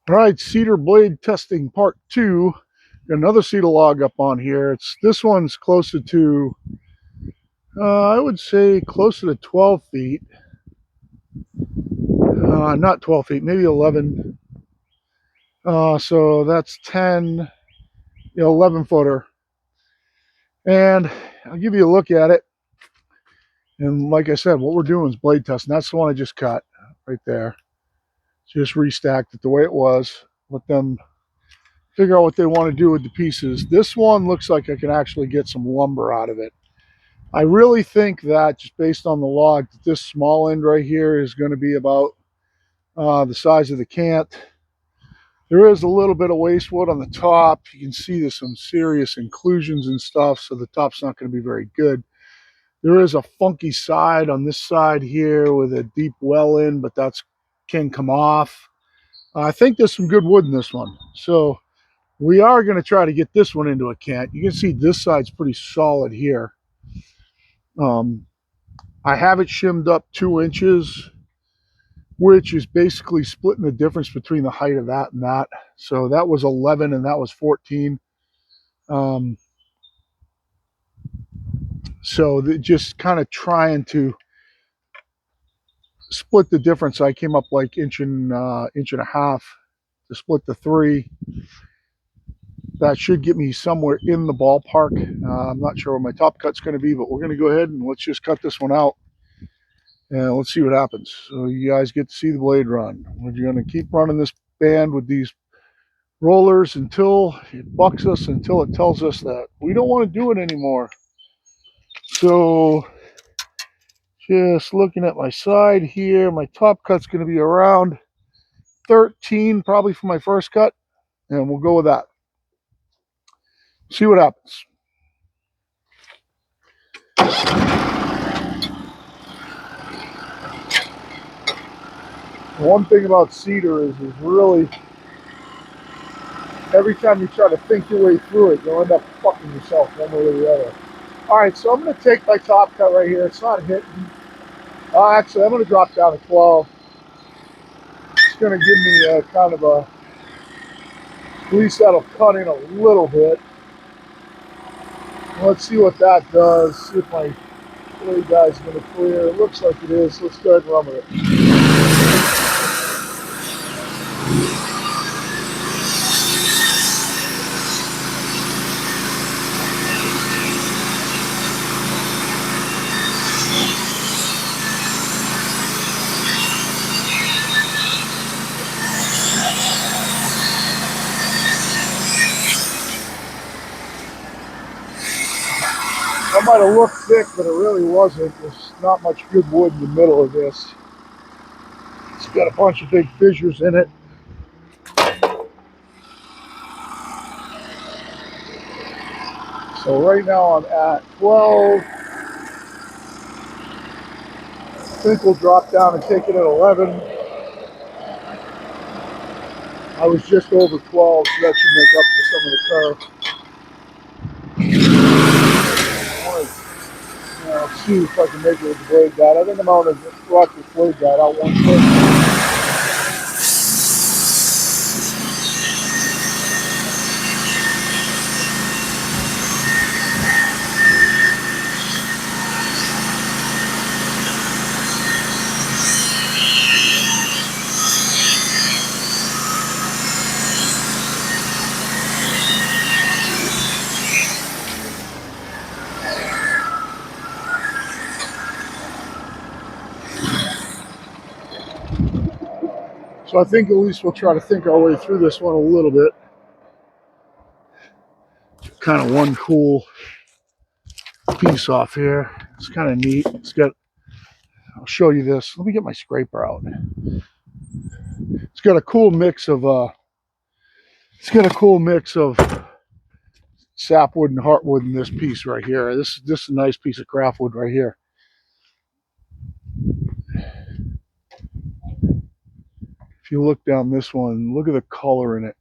All right, cedar blade testing part 2. Got another cedar log up on here. This one's closer to, I would say closer to 12 feet. Not 12 feet, maybe 11. So that's 10, 11 footer. And I'll give you a look at it. And like I said, what we're doing is blade testing. That's the one I just cut right there. Just restacked it the way it was. Let them figure out what they want to do with the pieces. This one looks like I can actually get some lumber out of it. I really think that just based on the log, that this small end right here is going to be about the size of the cant. There is a little bit of waste wood on the top. You can see there's some serious inclusions and stuff, so the top's not going to be very good. There is a funky side on this side here with a deep well in, but that can come off. I think there's some good wood in this one. So we are going to try to get this one into a cant. You can see this side's pretty solid here. I have it shimmed up 2 inches, which is basically splitting the difference between the height of that and that. So that was 11 and that was 14. So just kind of trying to split the difference. I came up like inch and a half to split the 3. That should get me somewhere in the ballpark. I'm not sure where my top cut's going to be, but we're going to go ahead and let's just cut this one out. And let's see what happens. So you guys get to see the blade run. We're going to keep running this band with these rollers until it bucks us, until it tells us that we don't want to do it anymore. So just looking at my side here, my top cut's going to be around 13 probably for my first cut, and we'll go with that. See what happens. One thing about cedar is really every time you try to think your way through it, you'll end up fucking yourself one way or the other. All right, so I'm going to take my top cut right here. It's not hitting. Actually, I'm going to drop down to 12. It's going to give me a kind of a, at least that'll cut in a little bit. Let's see what that does. See if my blade guy's going to clear. It looks like it is. Let's go ahead and run with it. That might have looked thick, but it really wasn't. There's not much good wood in the middle of this. It's got a bunch of big fissures in it. So right now I'm at 12. I think we'll drop down and take it at 11. I was just over 12, so that should make up for some of the curve. Let's see if I can make it with the blade guide. I think I'm going to rock this blade guide out one foot. So I think at least we'll try to think our way through this one a little bit. Kind of one cool piece off here. It's kind of neat. It's got, I'll show you this. Let me get my scraper out. It's got a cool mix of sapwood and heartwood in this piece right here. This is a nice piece of craftwood right here. If you look down this one, look at the color in it.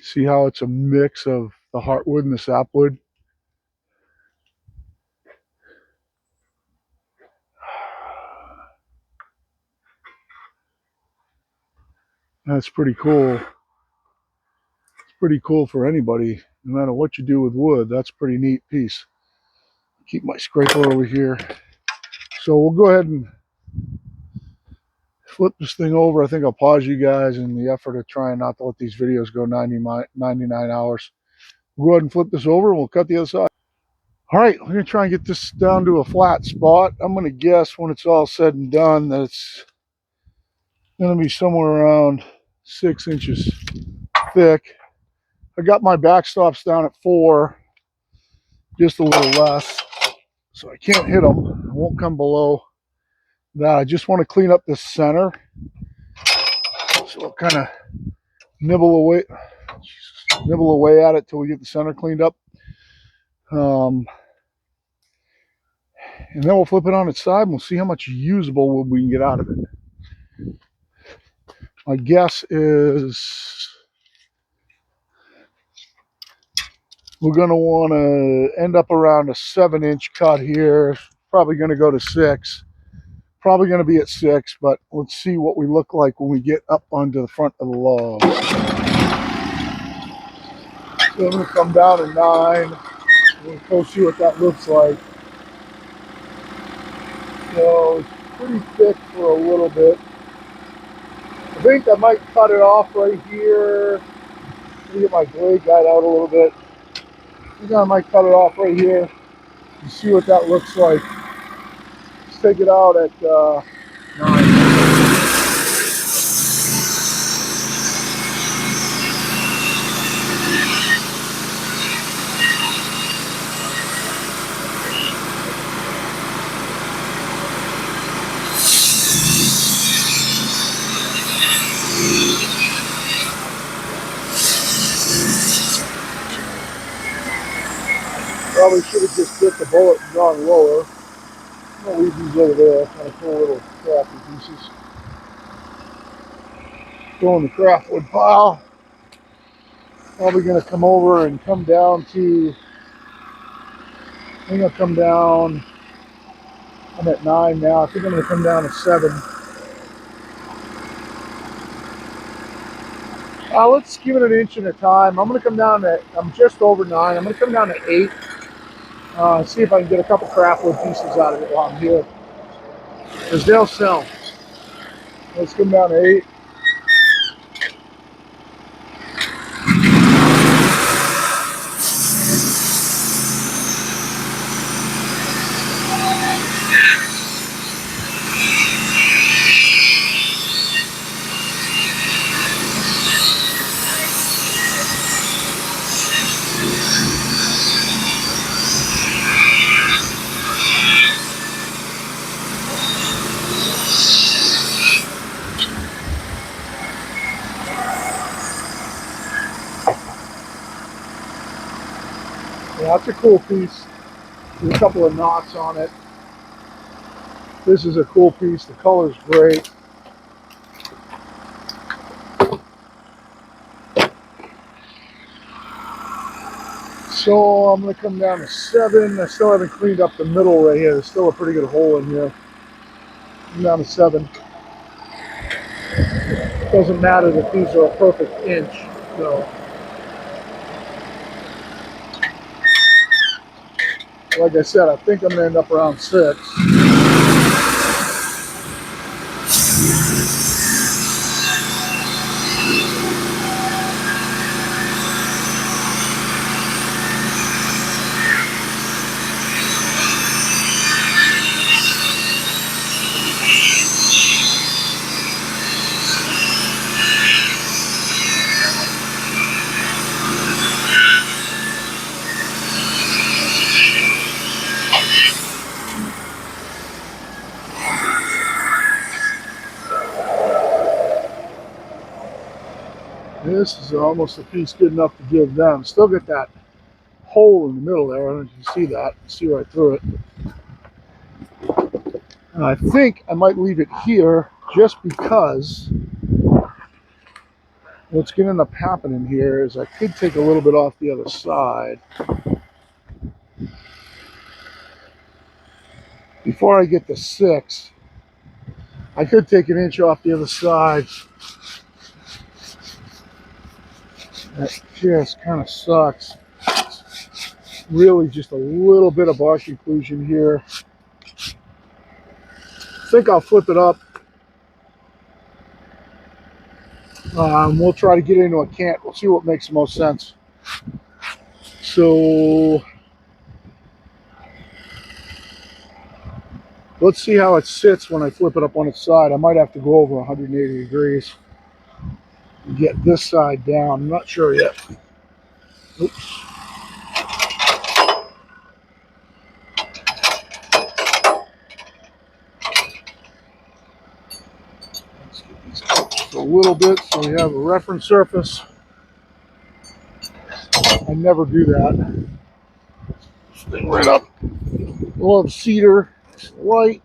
See how it's a mix of the heartwood and the sapwood? That's pretty cool. It's pretty cool for anybody, no matter what you do with wood. That's a pretty neat piece. Keep my scraper over here. So we'll go ahead and flip this thing over. I think I'll pause you guys in the effort of trying not to let these videos go 99 hours. We'll go ahead and flip this over and we'll cut the other side. All right, we're going to try and get this down to a flat spot. I'm going to guess when it's all said and done that it's going to be somewhere around 6 inches thick. I got my backstops down at 4, just a little less, so I can't hit them. I won't come below that. I just want to clean up the center, so I'll kind of nibble away at it till we get the center cleaned up. And then we'll flip it on its side and we'll see how much usable wood we can get out of it. My guess is we're going to want to end up around a 7-inch cut here. Probably going to go to 6. Probably going to be at 6, but let's see what we look like when we get up onto the front of the log. So I'm going to come down to 9. We'll go see what that looks like. So it's pretty thick for a little bit. I think I might cut it off right here. Let me get my blade guide out a little bit. I think I might cut it off right here and see what that looks like. Let's take it out at 9. Probably should have just bit the bullet and gone lower. I'm going to leave these over there, kind of cool little crafty pieces. Go in the craftwood pile. Probably going to come over and come down to, I think I'll come down, I'm at 9 now, I think I'm going to come down to 7. Let's give it an inch at a time. I'm going to come down to, I'm just over 9, I'm going to come down to 8. See if I can get a couple craftwood pieces out of it while I'm here. Because they'll sell. Let's come down to 8. Yeah, that's a cool piece. There's a couple of knots on it. This is a cool piece. The color's great. So I'm going to come down to 7. I still haven't cleaned up the middle right here. There's still a pretty good hole in here. I'm down to 7. It doesn't matter that these are a perfect inch. So, like I said, I think I'm going to end up around 6. This is almost a piece good enough to give them. Still get that hole in the middle there. I don't know if you can see that. See right through it. And I think I might leave it here just because what's going to end up happening here is I could take a little bit off the other side. Before I get to 6, I could take an inch off the other side That just kind of sucks. Really just a little bit of bark inclusion here. I think I'll flip it up. We'll try to get into a cant. We'll see what makes the most sense. So let's see how it sits when I flip it up on its side. I might have to go over 180 degrees and get this side down. I'm not sure yet. Oops. Let's get these up just a little bit so we have a reference surface. I never do that. This thing right up. Love cedar. It's light.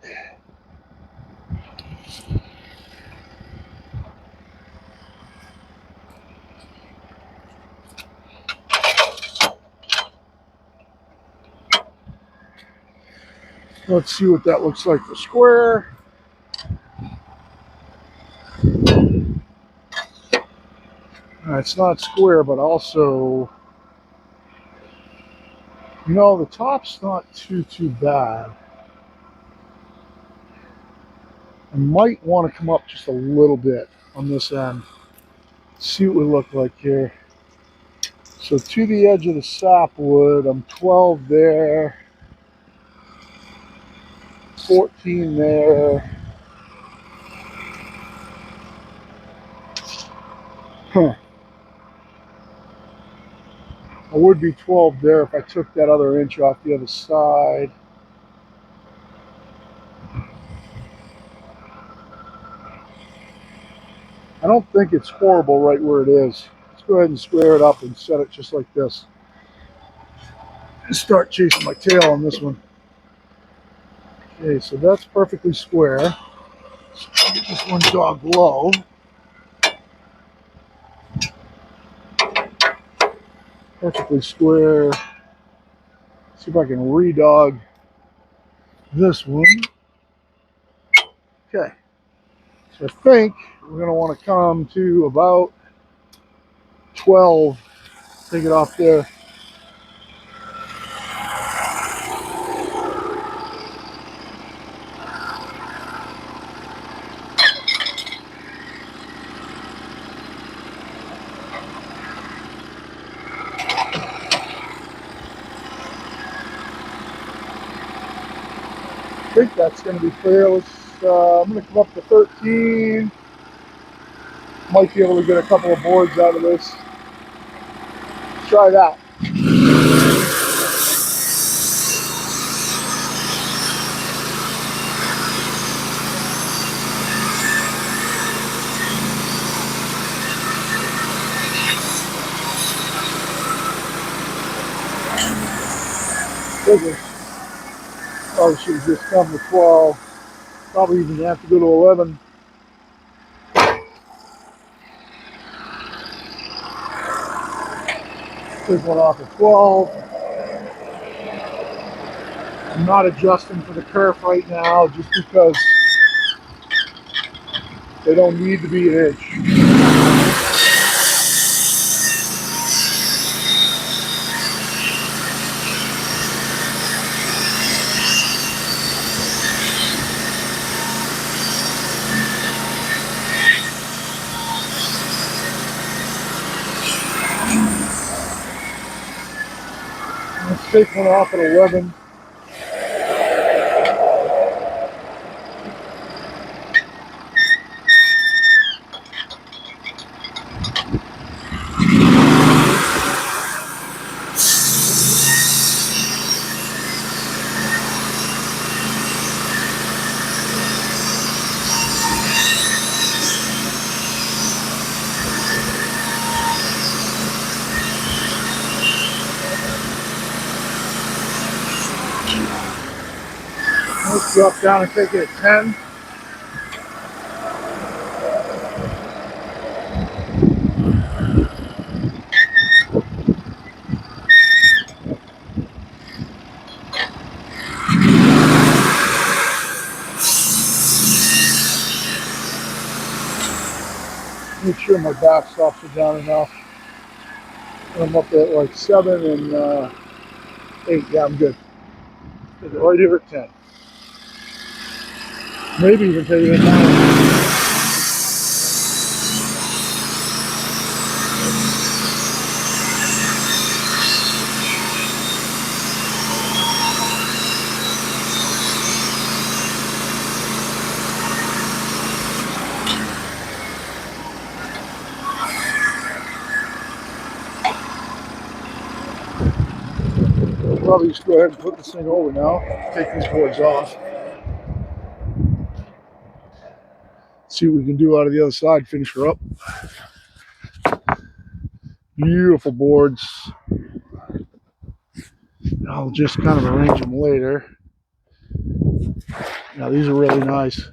Let's see what that looks like for square. It's not square, but also, you know, the top's not too bad. I might want to come up just a little bit on this end. See what we look like here. So to the edge of the sapwood, I'm 12 there, 14 there. Huh. I would be 12 there if I took that other inch off the other side. I don't think it's horrible right where it is. Let's go ahead and square it up and set it just like this. And start chasing my tail on this one. Okay, so that's perfectly square. So get this one dog low. Perfectly square. See if I can redog this one. Okay. So I think we're going to want to come to about 12. Take it off there. I think that's going to be fair. I'm going to come up to 13. Might be able to get a couple of boards out of this. Let's try that. Probably should have just come to 12. Probably even have to go to 11. Take one off at 12. I'm not adjusting for the kerf right now just because they don't need to be an inch. Let's take one off at 11. Let's drop down and take it at 10. Make sure my back stops are down enough. I'm up at like 7 and 8. Yeah, I'm good. Right here at 10. Maybe even take it at 9. I'll probably just go ahead and put this thing over now. Take these boards off. See what we can do out of the other side. Finish her up. Beautiful boards. I'll just kind of arrange them later. Now these are really nice.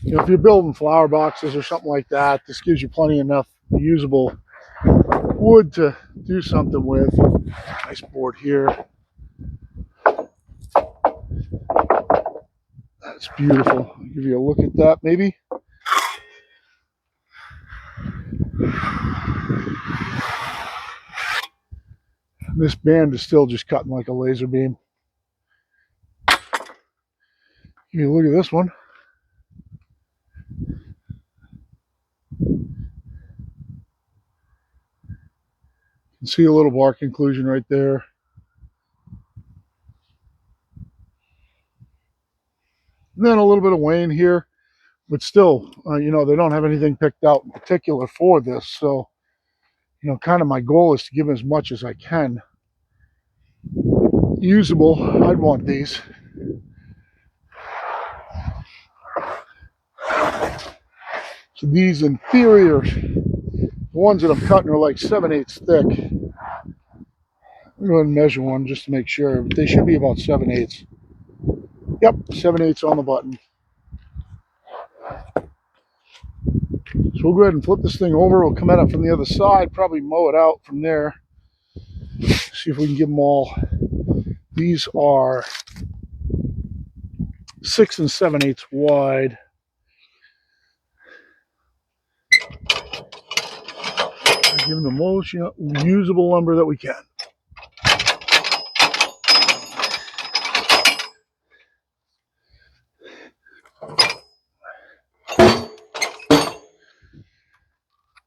You know, if you're building flower boxes or something like that, this gives you plenty enough usable wood to do something with. Nice board here. That's beautiful. I'll give you a look at that maybe. This band is still just cutting like a laser beam. Give you a look at this one. You can see a little bark inclusion right there. And then a little bit of wane here, but still, you know, they don't have anything picked out in particular for this. So, you know, kind of my goal is to give them as much as I can. Usable, I'd want these. So these in theory are, the ones that I'm cutting are like 7/8 thick. I'm going to measure one just to make sure, but they should be about 7/8. Yep, 7/8 on the button. So we'll go ahead and flip this thing over. We'll come at it from the other side, probably mow it out from there. See if we can get them all. These are 6 7/8 wide. Give them the most usable lumber that we can.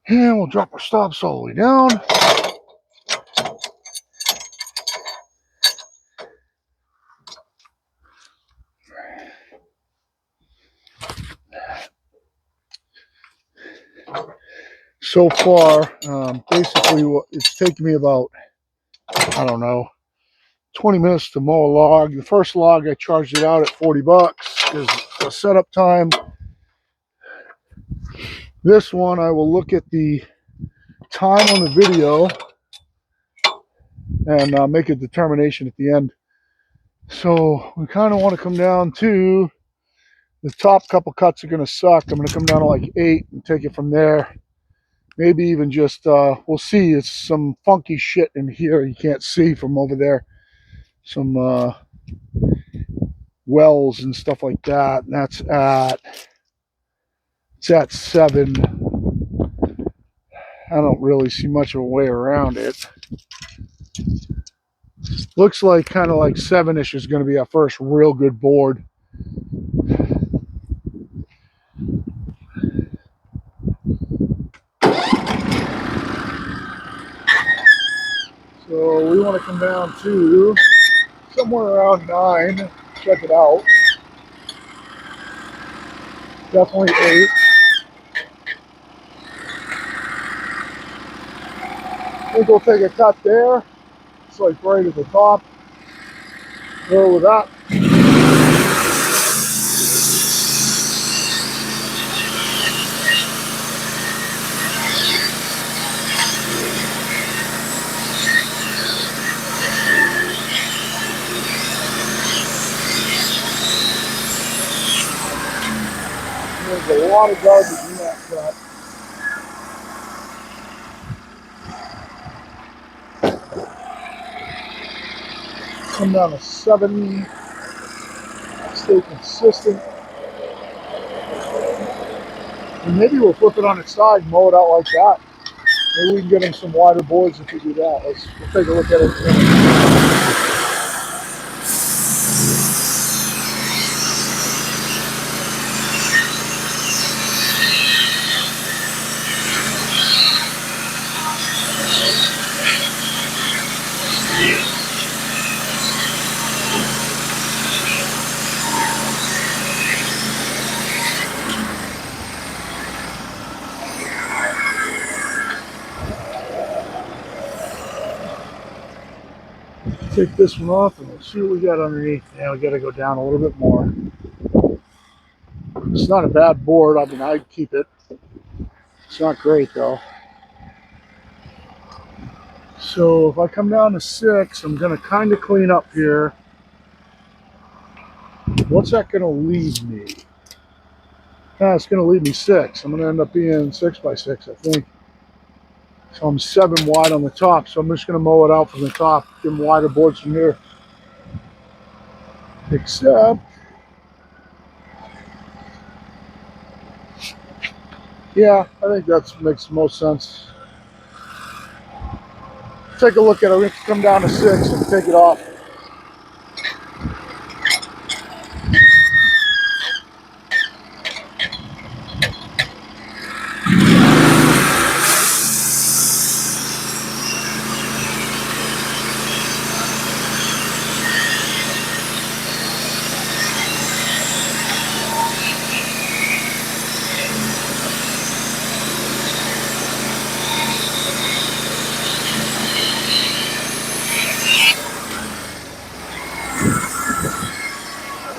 And we'll drop our stops all the way down. So far, basically, it's taken me about, I don't know, 20 minutes to mow a log. The first log, I charged it out at 40 bucks is the setup time. This one, I will look at the time on the video and make a determination at the end. So we kind of want to come down to the top couple cuts are going to suck. I'm going to come down to like 8 and take it from there. Maybe even just, we'll see. It's some funky shit in here you can't see from over there. Some wells and stuff like that. And that's it's at 7. I don't really see much of a way around it. Looks like kind of like 7-ish is going to be our first real good board. So we want to come down to somewhere around 9. Check it out. Definitely 8. I think we'll take a cut there. It's like right at the top. Go with that. There's a lot of garbage in that cut. Come down to 7. Stay consistent. And maybe we'll flip it on its side and mow it out like that. Maybe we can get him some wider boards if we do that. We'll take a look at it. Take this one off and we'll see what we got underneath. Yeah, we got to go down a little bit more. It's not a bad board. I mean, I'd keep it. It's not great though. So if I come down to 6, I'm going to kind of clean up here. What's that going to leave me? It's going to leave me 6. I'm going to end up being 6 by 6, I think. So I'm 7 wide on the top. So I'm just going to mow it out from the top. Give them wider boards from here. Except, yeah, I think that makes the most sense. Take a look at it. We have to come down to 6 and take it off.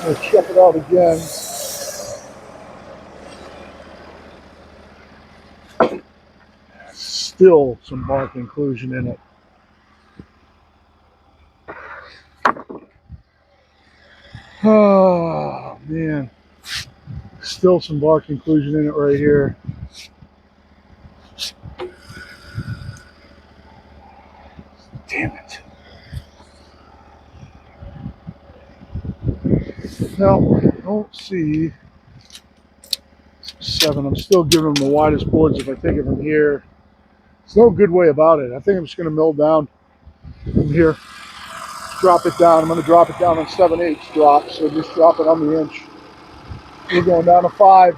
We'll check it out again. Still some bark inclusion in it. Oh man, still some bark inclusion in it right here. Damn it. Now, I don't see 7. I'm still giving them the widest boards if I take it from here. There's no good way about it. I think I'm just going to mill down from here. Drop it down. I'm going to drop it down on 7/8 drop, so just drop it on the inch. We're going down to 5.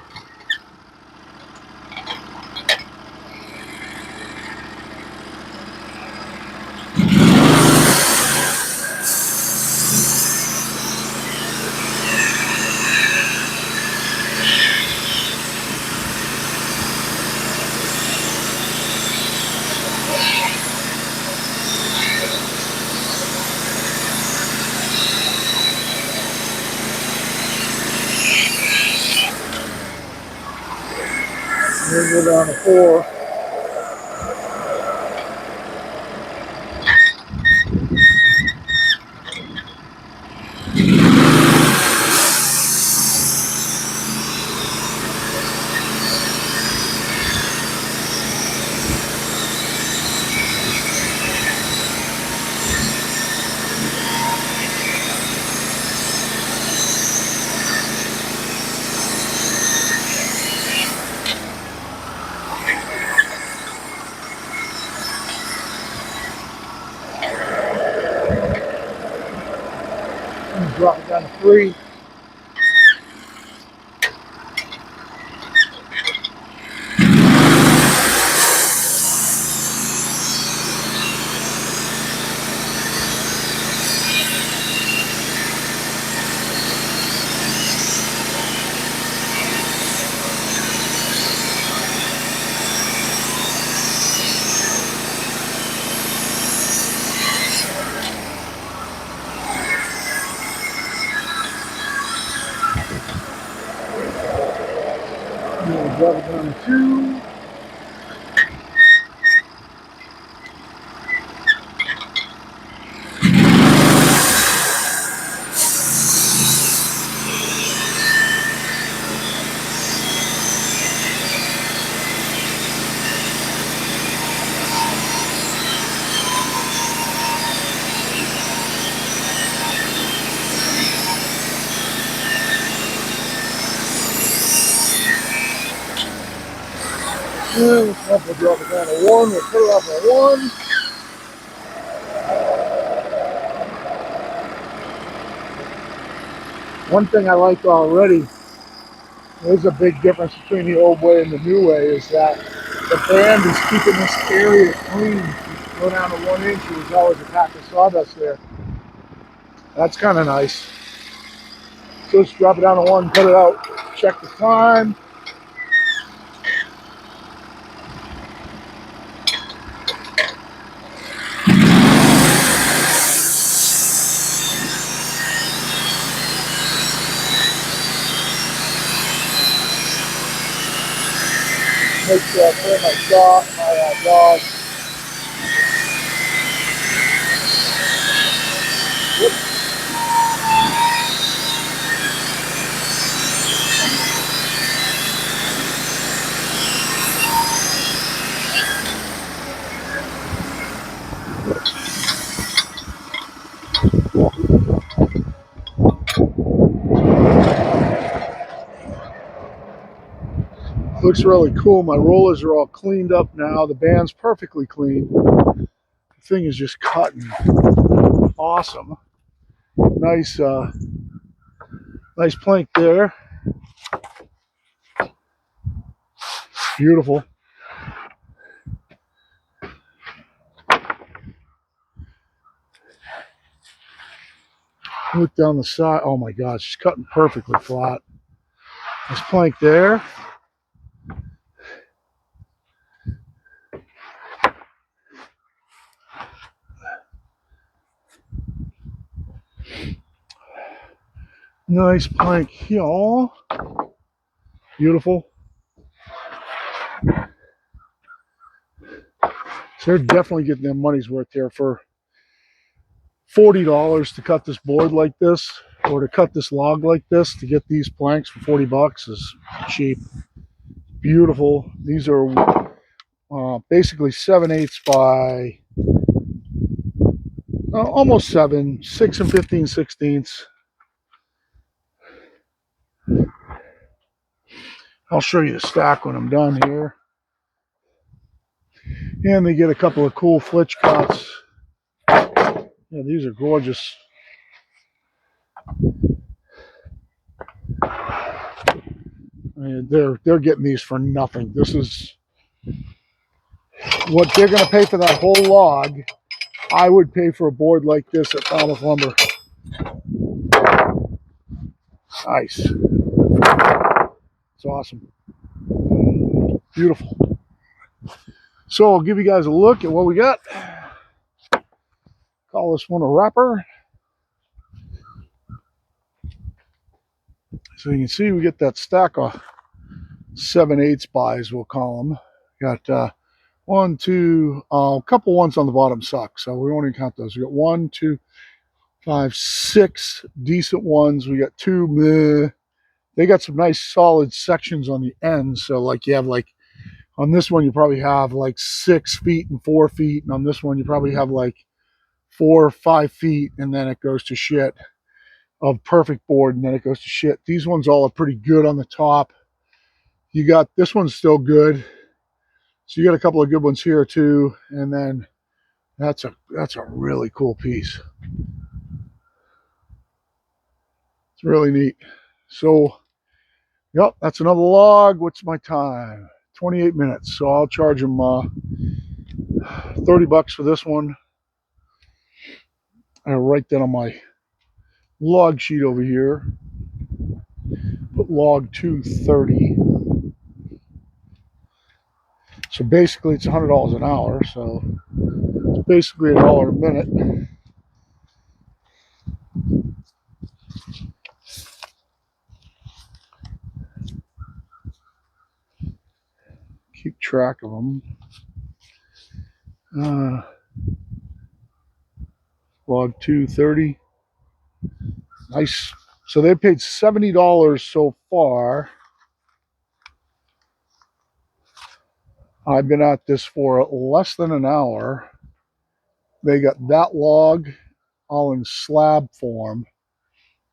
Then we're down to 4. Drop it down to 3. Drop it down to 2. We'll drop it down to 1. We'll put it up at 1. One thing I like already, there's a big difference between the old way and the new way, is that the band is keeping this area clean. You go down to 1 inch, there's always a pack of sawdust there. That's kind of nice. So let's drop it down to 1, put it out, check the time. Make sure I clear my dog. Whoops. Looks really cool. My rollers are all cleaned up now. The band's perfectly clean. The thing is just cutting. Awesome. Nice, nice plank there. Beautiful. Look down the side. Oh my gosh, she's cutting perfectly flat. Nice plank there. Nice plank here. Beautiful. So they're definitely getting their money's worth here for $40 to cut this board like this, or to cut this log like this. To get these planks for 40 bucks is cheap. Beautiful. These are basically 7/8 by almost 7, 6 and 15/16. I'll show you the stack when I'm done here. And they get a couple of cool flitch cuts. Yeah, these are gorgeous. I mean, they're getting these for nothing. This is what they're going to pay for that whole log. I would pay for a board like this at Falmouth Lumber. Nice. It's awesome. Beautiful. So I'll give you guys a look at what we got. Call this one a wrapper. So you can see we get that stack of 7/8 buys, we'll call them. Got 1, 2, a couple ones on the bottom suck, so we won't even count those. We got 1, 2, 5, 6 decent ones. We got 2 meh. They got some nice solid sections on the ends. So like you have like on this one you probably have like 6 feet and 4 feet, and on this one you probably have like 4 or 5 feet, and then it goes to shit of perfect board, and then it goes to shit. These ones all are pretty good on the top. You got this one's still good. So you got a couple of good ones here too, and then that's a really cool piece. It's really neat. So, yep, that's another log. What's my time? 28 minutes. So I'll charge them 30 bucks for this one. I'll write that on my log sheet over here. Put log 230. So basically it's $100 an hour. So it's basically $1 a minute. Keep track of them. Log 230. Nice. So they paid $70 so far. I've been at this for less than an hour. They got that log all in slab form,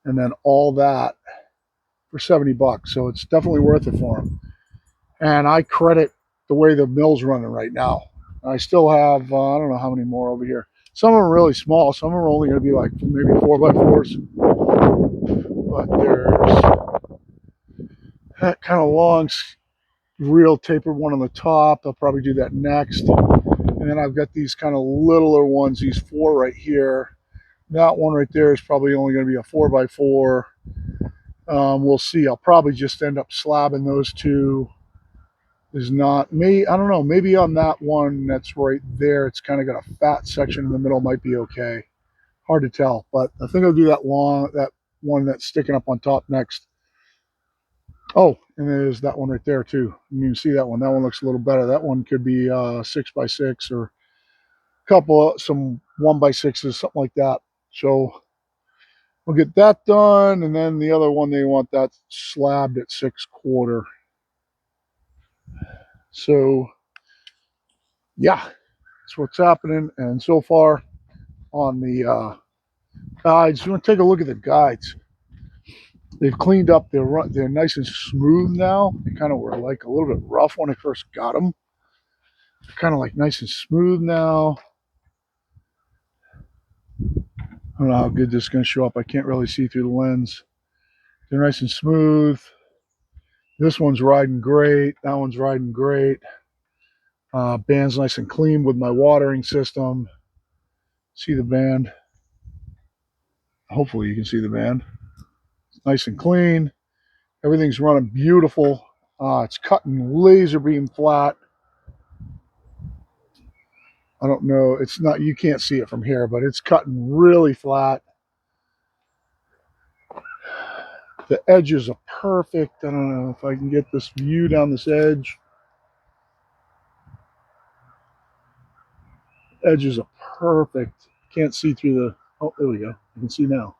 and then all that for 70 bucks. So it's definitely worth it for them. And I credit the way the mill's running right now. I still have, I don't know how many more over here. Some of them are really small. Some of them are only going to be like maybe 4x4s. But there's that kind of long, real tapered one on the top. I'll probably do that next. And then I've got these kind of littler ones, these 4 right here. That one right there is probably only going to be a 4x4. We'll see. I'll probably just end up slabbing those two. Is not me. I don't know. Maybe on that one that's right there, it's kind of got a fat section in the middle. Might be okay. Hard to tell, but I think I'll do that one that's sticking up on top next. Oh, and there's that one right there too. You can see that one. That one looks a little better. That one could be 6x6 or a couple of some 1x6s, something like that. So we'll get that done, and then the other one they want that slabbed at 6/4. So yeah, that's what's happening. And so far on the guides, you want to take a look at the guides. They've cleaned up. They're nice and smooth now. They kind of were like a little bit rough when I first got them. They're kind of like nice and smooth now. I don't know how good this is going to show up. I can't really see through the lens. They're nice and smooth. This one's riding great. That one's riding great. Band's nice and clean with my watering system. See the band? Hopefully you can see the band. It's nice and clean. Everything's running beautiful. It's cutting laser beam flat. I don't know. It's not, you can't see it from here, but it's cutting really flat. The edges are perfect. I don't know if I can get this view down this edge. Edges are perfect. Can't see through the, oh, there we go. I can see now.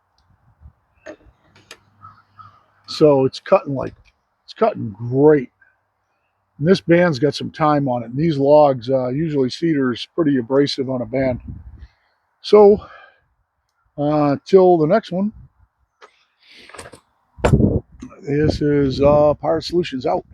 So it's cutting great. And this band's got some time on it. And these logs, usually cedar is pretty abrasive on a band. So, till the next one, this is Pirate Solutions out.